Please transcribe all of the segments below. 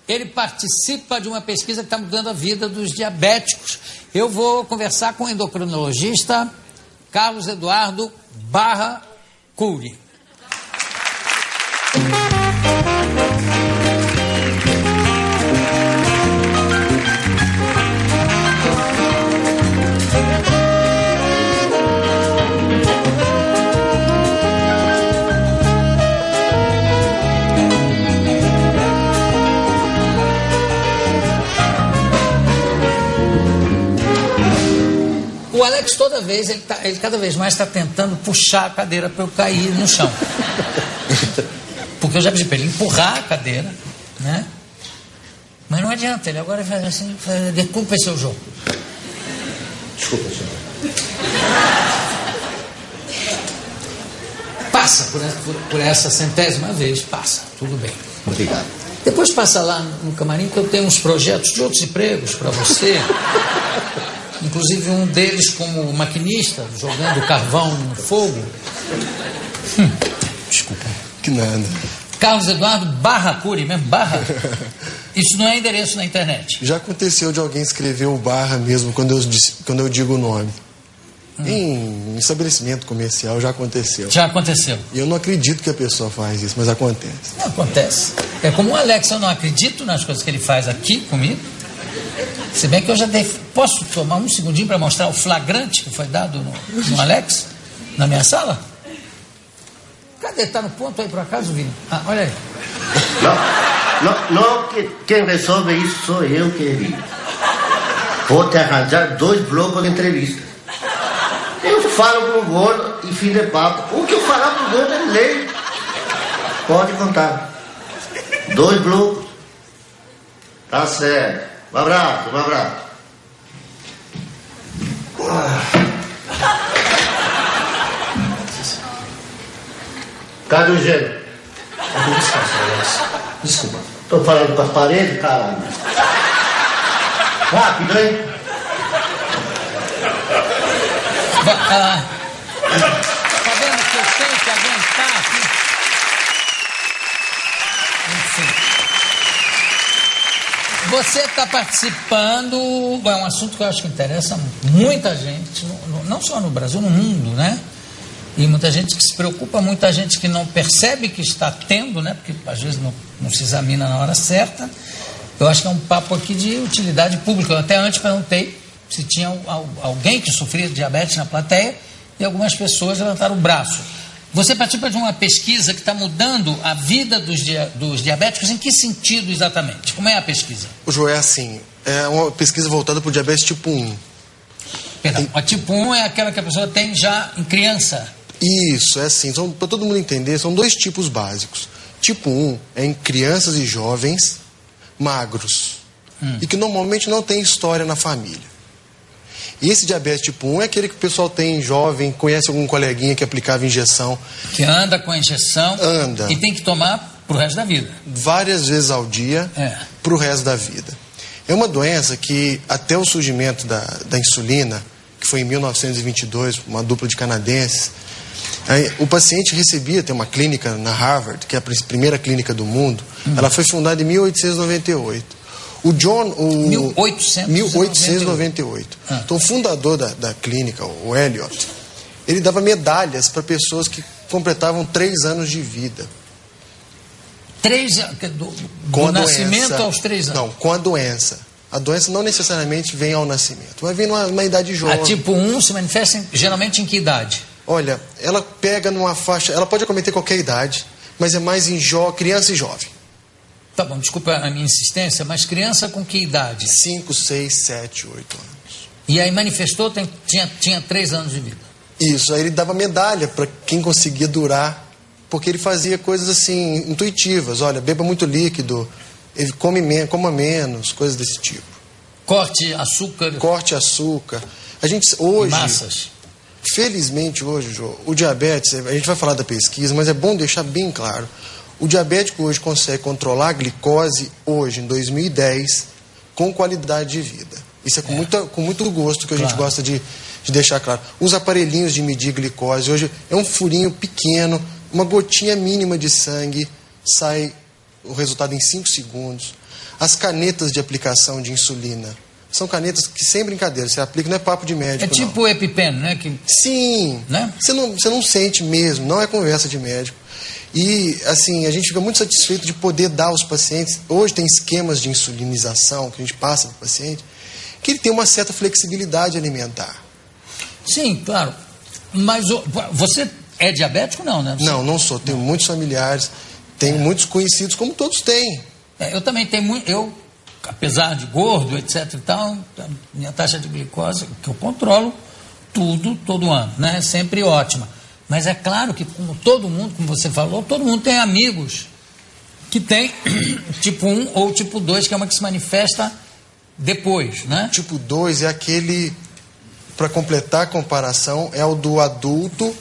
Ele participa de uma pesquisa que está mudando a vida dos diabéticos. Eu vou conversar com o endocrinologista Carlos Eduardo Barra Cury. O Alex, toda vez, ele cada vez mais está tentando puxar a cadeira para eu cair no chão. Porque eu já pedi para ele empurrar a cadeira, né? Mas não adianta, ele agora faz assim, desculpa esse seu jogo. Desculpa, senhor. Passa por essa 100ª vez, passa, tudo bem. Obrigado. Depois passa lá no camarim que eu tenho uns projetos de outros empregos para você. Inclusive um deles como maquinista, jogando carvão no fogo. Desculpa. Que nada. Carlos Eduardo Barra Cury, mesmo Barra. Isso não é endereço na internet. Já aconteceu de alguém escrever o Barra mesmo quando eu digo o nome. Em estabelecimento comercial já aconteceu. Já aconteceu. E eu não acredito que a pessoa faz isso, mas acontece. Não acontece. É como o Alex, eu não acredito nas coisas que ele faz aqui comigo. Se bem que eu já posso tomar um segundinho para mostrar o flagrante que foi dado no Alex, na minha sala? Cadê? Está no ponto aí por acaso, Vini? Ah, olha aí. Não, quem resolve isso sou eu, querido. Vou te arranjar 2 blocos de entrevista. Eu falo pro gordo e fim de papo. O que eu falar pro gordo é lei. Pode contar. 2 blocos. Tá certo. Um abraço, um abraço. Cadê o gelo? Desculpa. Tô falando com as paredes, caralho. Rápido, hein? Tá vendo que eu tenho que aguentar aqui? Enfim. Você está participando, é um assunto que eu acho que interessa muita gente, não só no Brasil, no mundo, né? E muita gente que se preocupa, muita gente que não percebe que está tendo, né? Porque às vezes não se examina na hora certa. Eu acho que é um papo aqui de utilidade pública. Eu até antes perguntei se tinha alguém que sofria de diabetes na plateia e algumas pessoas levantaram o braço. Você participa de uma pesquisa que está mudando a vida dos diabéticos. Em que sentido exatamente? Como é a pesquisa? O João, é assim, é uma pesquisa voltada para o diabetes tipo 1. Perdão, a tipo 1 é aquela que a pessoa tem já em criança. Isso, é assim, para todo mundo entender, são 2 tipos básicos. Tipo 1 é em crianças e jovens magros e que normalmente não tem história na família. E esse diabetes tipo 1 é aquele que o pessoal tem jovem, conhece algum coleguinha que aplicava injeção. Que anda com a injeção. Anda. E tem que tomar pro resto da vida. Várias vezes ao dia, pro resto da vida. É uma doença que, até o surgimento da insulina, que foi em 1922, uma dupla de canadenses, o paciente recebia, tem uma clínica na Harvard, que é a primeira clínica do mundo, ela foi fundada em 1898. O John... 1898. Então, o fundador da clínica, o Elliot, ele dava medalhas para pessoas que completavam 3 anos de vida. Do nascimento aos 3 anos? Não, com a doença. A doença não necessariamente vem ao nascimento, vai vir numa idade jovem. A tipo 1 se manifesta geralmente em que idade? Olha, ela pega numa faixa... Ela pode acometer qualquer idade, mas é mais em criança e jovem. Tá bom, desculpa a minha insistência, mas criança com que idade? 5, 6, 7, 8 anos. E aí manifestou, tinha 3 anos de vida. Isso, aí ele dava medalha para quem conseguia durar, porque ele fazia coisas assim, intuitivas. Olha, beba muito líquido, coma menos, coisas desse tipo. Corte açúcar. Corte açúcar. A gente hoje... Massas. Felizmente hoje, Jô, o diabetes, a gente vai falar da pesquisa, mas é bom deixar bem claro. O diabético hoje consegue controlar a glicose, hoje, em 2010, com qualidade de vida. Isso é com muito gosto que a gente gosta de deixar claro. Os aparelhinhos de medir glicose, hoje é um furinho pequeno, uma gotinha mínima de sangue, sai o resultado em 5 segundos. As canetas de aplicação de insulina são canetas que, sem brincadeira, você aplica, não é papo de médico. É tipo o EpiPen, né? Sim, né? Você não sente mesmo, não é conversa de médico. E, assim, a gente fica muito satisfeito de poder dar aos pacientes. Hoje tem esquemas de insulinização que a gente passa para o paciente, que ele tem uma certa flexibilidade alimentar. Sim, claro. Mas você é diabético, não, né? Não sou. Tenho muitos familiares, tenho muitos conhecidos, como todos têm. Eu também tenho muito. Eu, apesar de gordo, etc e tal, a minha taxa de glicose, que eu controlo tudo, todo ano, né? Sempre ótima. Mas é claro que, como todo mundo, como você falou, todo mundo tem amigos que tem tipo 1 ou tipo 2, que é uma que se manifesta depois, né? Tipo 2 é aquele, para completar a comparação, é o do adulto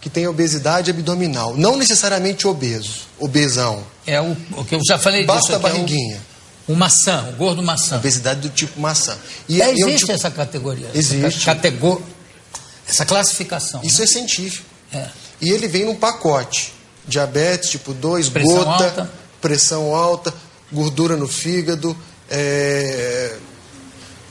que tem obesidade abdominal. Não necessariamente obesão. É o que eu já falei disso. Basta a barriguinha. O maçã, o gordo maçã. Obesidade do tipo maçã. Existe essa categoria. Existe. Essa classificação. Isso, né? É científico. E ele vem num pacote. Diabetes tipo 2, pressão gota, alta. Pressão alta, gordura no fígado,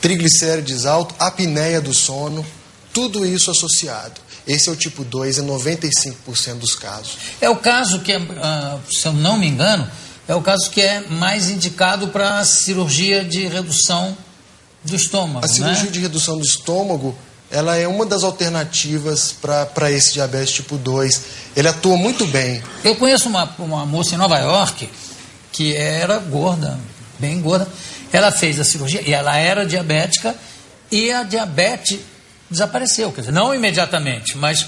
triglicérides alto, apneia do sono, tudo isso associado. Esse é o tipo 2, é 95% dos casos. É o caso que, se eu não me engano, é o caso que é mais indicado para cirurgia de redução do estômago. A cirurgia, né? de redução do estômago, ela é uma das alternativas para esse diabetes tipo 2. Ele atua muito bem. Eu conheço uma moça em Nova York que era gorda, bem gorda. Ela fez a cirurgia e ela era diabética e a diabetes desapareceu. Quer dizer, não imediatamente, mas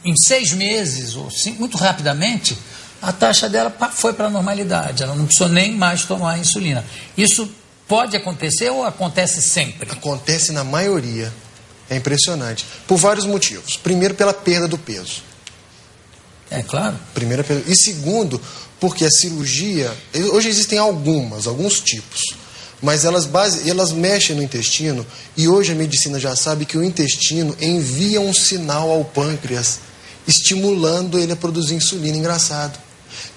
em 6 meses, ou muito rapidamente, a taxa dela foi para a normalidade. Ela não precisou nem mais tomar insulina. Isso pode acontecer ou acontece sempre? Acontece na maioria. É impressionante. Por vários motivos. Primeiro, pela perda do peso. É claro. Primeiro, e segundo, porque a cirurgia... Hoje existem alguns tipos. Mas elas mexem no intestino e hoje a medicina já sabe que o intestino envia um sinal ao pâncreas, estimulando ele a produzir insulina. Engraçado.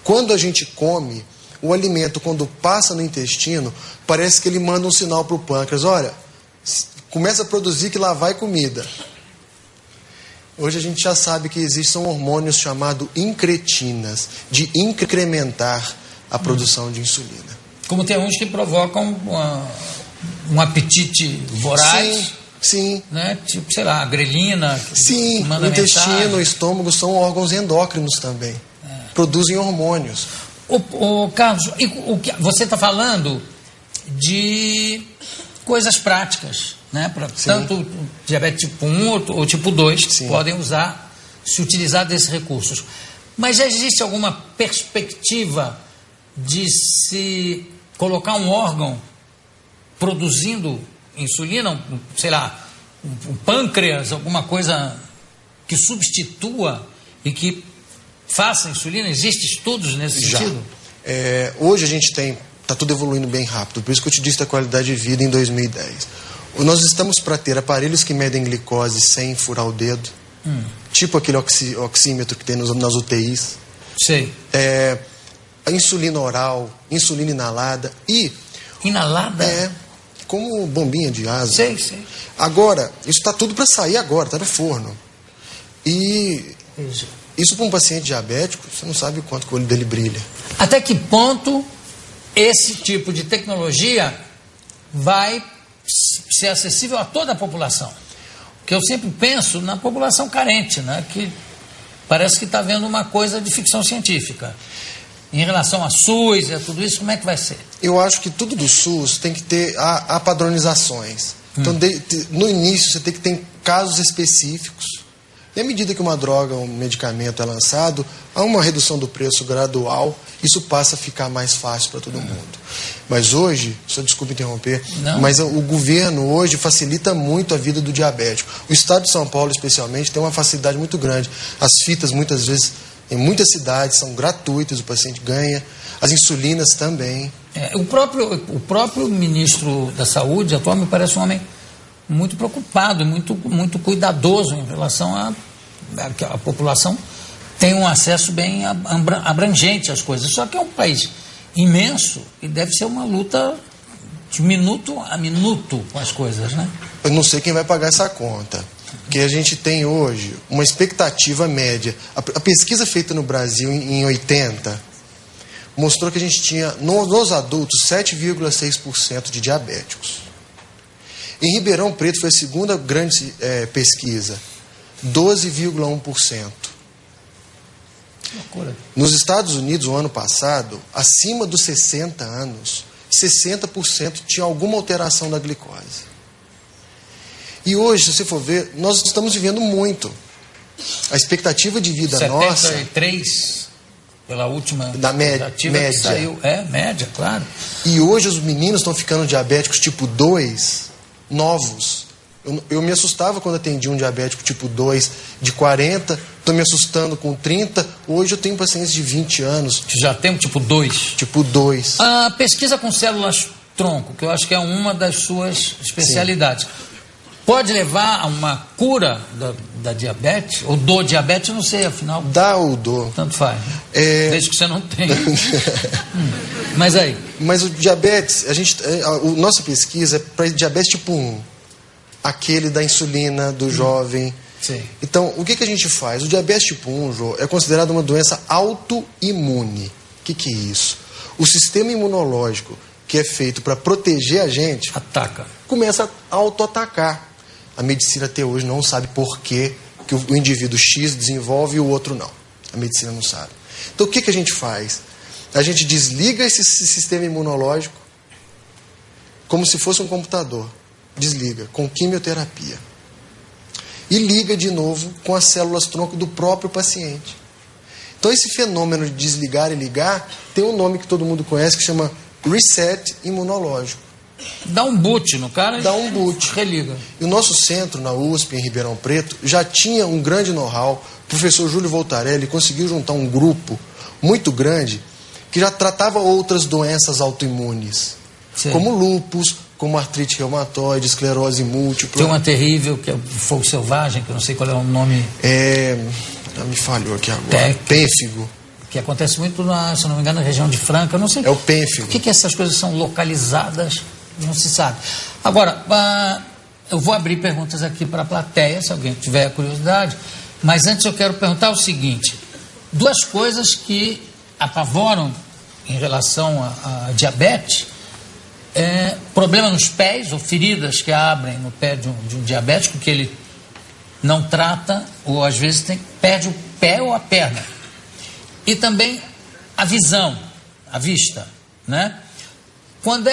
Quando a gente come, o alimento, quando passa no intestino, parece que ele manda um sinal para o pâncreas. Olha, começa a produzir que lá vai comida. Hoje a gente já sabe que existem hormônios chamados incretinas, de incrementar a produção de insulina. Como tem uns que provocam um apetite voraz. Sim. Né? Tipo, sei lá, a grelina. Sim, o intestino, o estômago são órgãos endócrinos também. Produzem hormônios. Carlos, você está falando de coisas práticas, né? Tanto diabetes tipo 1 ou tipo 2 podem se utilizar desses recursos. Mas já existe alguma perspectiva de se colocar um órgão produzindo insulina, sei lá, um pâncreas, alguma coisa que substitua e que faça insulina? Existem estudos nesse sentido? Hoje a gente está tudo evoluindo bem rápido, por isso que eu te disse da qualidade de vida em 2010. Nós estamos para ter aparelhos que medem glicose sem furar o dedo, tipo aquele oxímetro que tem nas UTIs. Sei. A insulina oral, insulina inalada e... Inalada? Como bombinha de asa. Sei. Agora, isso está tudo para sair agora, está no forno. E isso para um paciente diabético, você não sabe o quanto que o olho dele brilha. Até que ponto esse tipo de tecnologia vai ser acessível a toda a população? Porque eu sempre penso na população carente, né? Que parece que está vendo uma coisa de ficção científica. Em relação a SUS e a tudo isso, como é que vai ser? Eu acho que tudo do SUS tem que ter há padronizações. Então, no início, você tem que ter casos específicos. E à medida que uma droga, um medicamento é lançado, há uma redução do preço gradual, isso passa a ficar mais fácil para todo mundo. Mas hoje, só desculpe interromper, mas o governo hoje facilita muito a vida do diabético. O estado de São Paulo, especialmente, tem uma facilidade muito grande. As fitas, muitas vezes, em muitas cidades, são gratuitas, o paciente ganha. As insulinas também. O próprio ministro da Saúde atual me parece um homem muito preocupado, muito cuidadoso em relação a que a população tem um acesso bem abrangente às coisas. Só que é um país imenso e deve ser uma luta de minuto a minuto com as coisas, né? Eu não sei quem vai pagar essa conta. Porque a gente tem hoje uma expectativa média. A pesquisa feita no Brasil em 80 mostrou que a gente tinha, nos adultos, 7,6% de diabéticos. Em Ribeirão Preto foi a segunda grande pesquisa, 12,1%. Loucura. Nos Estados Unidos, o ano passado, acima dos 60 anos, 60% tinha alguma alteração da glicose. E hoje, se você for ver, nós estamos vivendo muito. A expectativa de vida 73, pela última da média. Que saiu. Média, claro. E hoje os meninos estão ficando diabéticos tipo 2, novos. Eu me assustava quando atendi um diabético tipo 2 de 40, estou me assustando com 30. Hoje eu tenho pacientes de 20 anos. Que já tem um tipo 2? Tipo 2. A pesquisa com células tronco, que eu acho que é uma das suas especialidades. Sim. Pode levar a uma cura da diabetes? Ou do diabetes, eu não sei, afinal. Dá ou do. Tanto faz. Desde que você não tenha. Mas aí? Mas o diabetes, nossa pesquisa é para diabetes tipo 1. Aquele da insulina, do jovem. Sim. Então, o que a gente faz? O diabetes tipo 1, Jô, é considerado uma doença autoimune. O que é isso? O sistema imunológico, que é feito para proteger a gente, começa a auto-atacar. A medicina até hoje não sabe por que o indivíduo X desenvolve e o outro não. A medicina não sabe. Então o que a gente faz? A gente desliga esse sistema imunológico como se fosse um computador. Desliga com quimioterapia. E liga de novo com as células tronco do próprio paciente. Então esse fenômeno de desligar e ligar tem um nome que todo mundo conhece que chama reset imunológico. Dá um boot no cara. Dá um boot. Religa. E o nosso centro, na USP, em Ribeirão Preto, já tinha um grande know-how. O professor Júlio Voltarelli conseguiu juntar um grupo muito grande que já tratava outras doenças autoimunes. Sim. Como lúpus, como artrite reumatoide, esclerose múltipla. Tem uma terrível, que é o fogo selvagem, que eu não sei qual é o nome. Me falhou aqui agora. Pênfigo. Que acontece muito, se não me engano, na região de Franca. Eu não sei. É o pênfigo. Por que essas coisas são localizadas? Não se sabe. Agora, eu vou abrir perguntas aqui para a plateia, se alguém tiver curiosidade. Mas antes eu quero perguntar o seguinte. Duas coisas que apavoram em relação a diabetes. Problema nos pés, ou feridas que abrem no pé de um diabético, que ele não trata, ou às vezes perde o pé ou a perna. E também a visão, a vista, né? Quando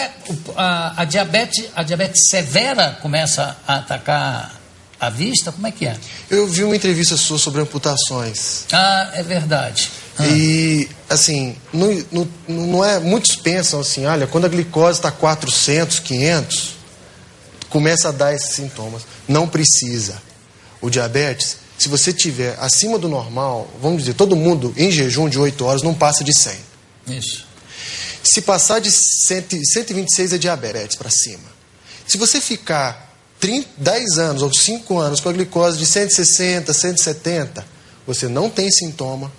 a diabetes severa começa a atacar a vista, como é que é? Eu vi uma entrevista sua sobre amputações. É verdade. E, assim, não é... Muitos pensam assim, olha, quando a glicose está 400, 500, começa a dar esses sintomas. Não precisa. O diabetes, se você tiver acima do normal, vamos dizer, todo mundo em jejum de 8 horas não passa de 100. Isso. Se passar de 126 é diabetes para cima. Se você ficar 10 anos ou 5 anos com a glicose de 160, 170, você não tem sintoma,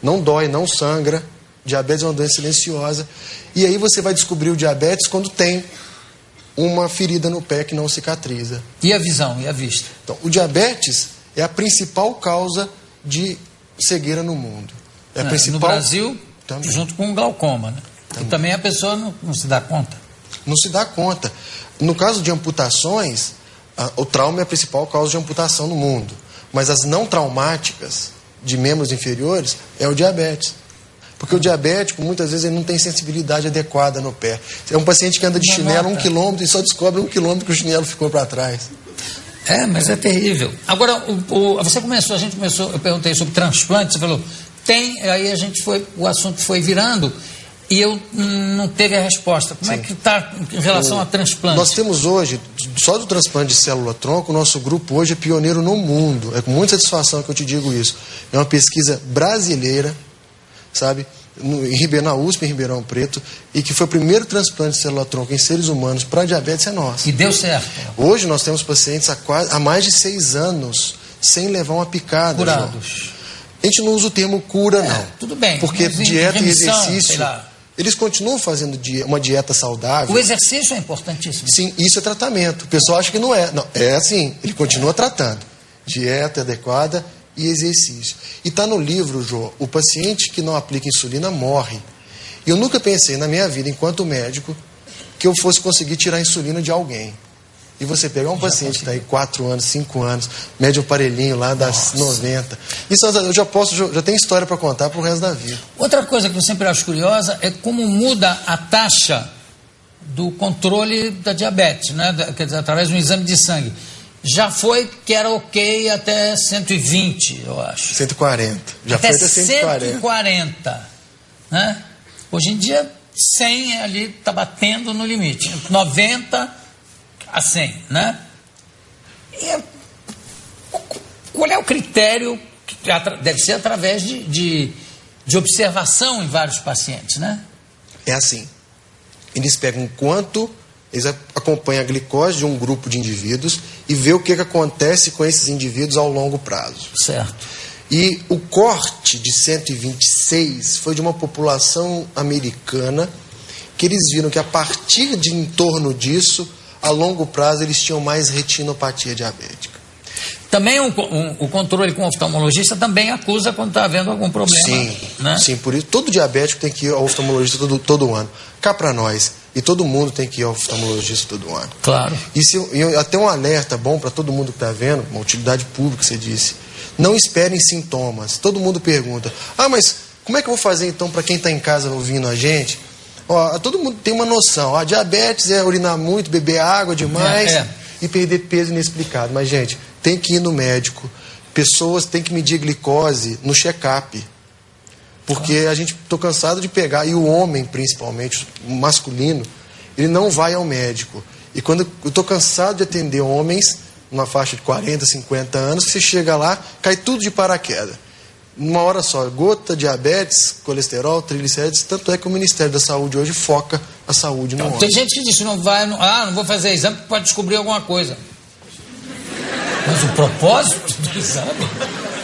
não dói, não sangra. Diabetes é uma doença silenciosa. E aí você vai descobrir o diabetes quando tem uma ferida no pé que não cicatriza. E a visão, e a vista? Então, o diabetes é a principal causa de cegueira no mundo. É a principal... No Brasil, também. Junto com o glaucoma, né? Também. E também a pessoa não se dá conta. Não se dá conta. No caso de amputações, o trauma é a principal causa de amputação no mundo. Mas as não traumáticas, de membros inferiores, é o diabetes. Porque o diabético, muitas vezes, ele não tem sensibilidade adequada no pé. É um paciente que anda de chinelo 1 quilômetro e só descobre 1 quilômetro que o chinelo ficou para trás. Mas é terrível. Agora, a gente começou, eu perguntei sobre transplante, você falou, aí o assunto foi virando e eu não teve a resposta. Como é que está em relação a transplante? Nós temos hoje, só do transplante de célula-tronco, o nosso grupo hoje é pioneiro no mundo. É com muita satisfação que eu te digo isso. É uma pesquisa brasileira, sabe, na USP, em Ribeirão Preto, e que foi o primeiro transplante de célula-tronco em seres humanos para diabetes é nosso. E deu certo? Hoje nós temos pacientes há mais de 6 anos sem levar uma picada. Curados? A gente não usa o termo cura, não. Tudo bem. Porque dieta e exercício, sei lá. eles continuam fazendo uma dieta saudável. O exercício é importantíssimo. Sim, isso é tratamento. O pessoal acha que não é. Não, é assim, ele continua tratando. Dieta adequada e exercício. E está no livro, Jô, o paciente que não aplica insulina morre. E eu nunca pensei na minha vida, enquanto médico, que eu fosse conseguir tirar a insulina de alguém. E você pegar um paciente que está aí 4 anos, 5 anos, mede um aparelhinho lá das 90. Isso eu já tenho história para contar para o resto da vida. Outra coisa que eu sempre acho curiosa é como muda a taxa do controle da diabetes, né? Quer dizer, através de um exame de sangue. Já foi que era ok até 120, eu acho. 140. Já até foi até 140. Né? Hoje em dia, 100 ali está batendo no limite. 90 a 100, né? Qual é o critério? Deve ser através de observação em vários pacientes, né? É assim. Eles pegam quanto, eles acompanham a glicose de um grupo de indivíduos e vê o que acontece com esses indivíduos ao longo prazo. Certo. E o corte de 126 foi de uma população americana que eles viram que a partir de em torno disso, a longo prazo, eles tinham mais retinopatia diabética. Também o controle com o oftalmologista também acusa quando está havendo algum problema. Sim, né? Sim, por isso todo diabético tem que ir ao oftalmologista todo ano. Cá para nós. E todo mundo tem que ir ao oftalmologista todo ano. Claro. E até um alerta bom para todo mundo que está vendo, uma utilidade pública, você disse. Não esperem sintomas. Todo mundo pergunta, mas como é que eu vou fazer então para quem está em casa ouvindo a gente? Todo mundo tem uma noção. Diabetes é urinar muito, beber água demais e perder peso inexplicado. Mas, gente, tem que ir no médico. Pessoas têm que medir glicose no check-up. Porque a gente estou cansado de pegar, e o homem, principalmente, o masculino, ele não vai ao médico. E quando eu estou cansado de atender homens, numa faixa de 40, 50 anos, você chega lá, cai tudo de paraquedas. Uma hora só, gota, diabetes, colesterol, triglicerídeos, tanto é que o Ministério da Saúde hoje foca a saúde no homem. Tem gente que diz que não vou fazer exame porque pode descobrir alguma coisa. Mas o propósito do exame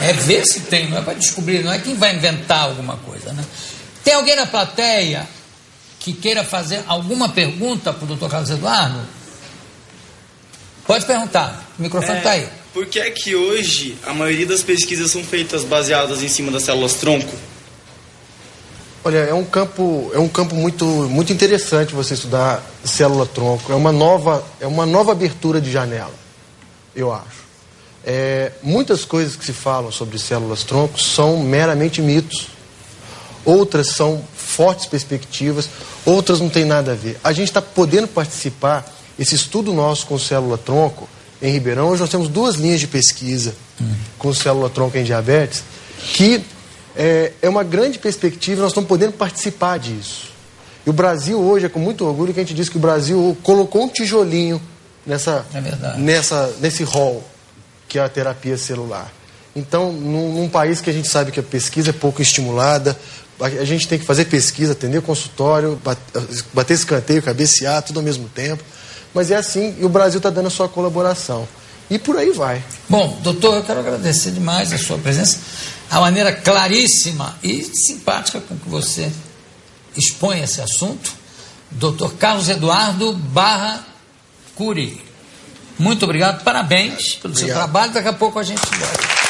é ver se tem, não é para descobrir, não é quem vai inventar alguma coisa, né? Tem alguém na plateia que queira fazer alguma pergunta para o Dr. Carlos Eduardo? Pode perguntar, o microfone está aí. Por que é que hoje a maioria das pesquisas são feitas baseadas em cima das células-tronco? Olha, é um campo muito interessante você estudar célula-tronco. É uma nova abertura de janela, eu acho. Muitas coisas que se falam sobre células-tronco são meramente mitos. Outras são fortes perspectivas, outras não tem nada a ver. A gente está podendo participar, esse estudo nosso com célula-tronco, em Ribeirão, hoje nós temos 2 linhas de pesquisa com célula-tronco em diabetes, que é uma grande perspectiva, nós estamos podendo participar disso. E o Brasil hoje, é com muito orgulho que a gente diz que o Brasil colocou um tijolinho nesse rol, que é a terapia celular. Então, num país que a gente sabe que a pesquisa é pouco estimulada, a gente tem que fazer pesquisa, atender o consultório, bater escanteio, cabecear, tudo ao mesmo tempo. Mas é assim, e o Brasil está dando a sua colaboração. E por aí vai. Bom, doutor, eu quero agradecer demais a sua presença, a maneira claríssima e simpática com que você expõe esse assunto. Dr. Carlos Eduardo Curi. Muito obrigado, parabéns pelo seu trabalho. Daqui a pouco a gente volta.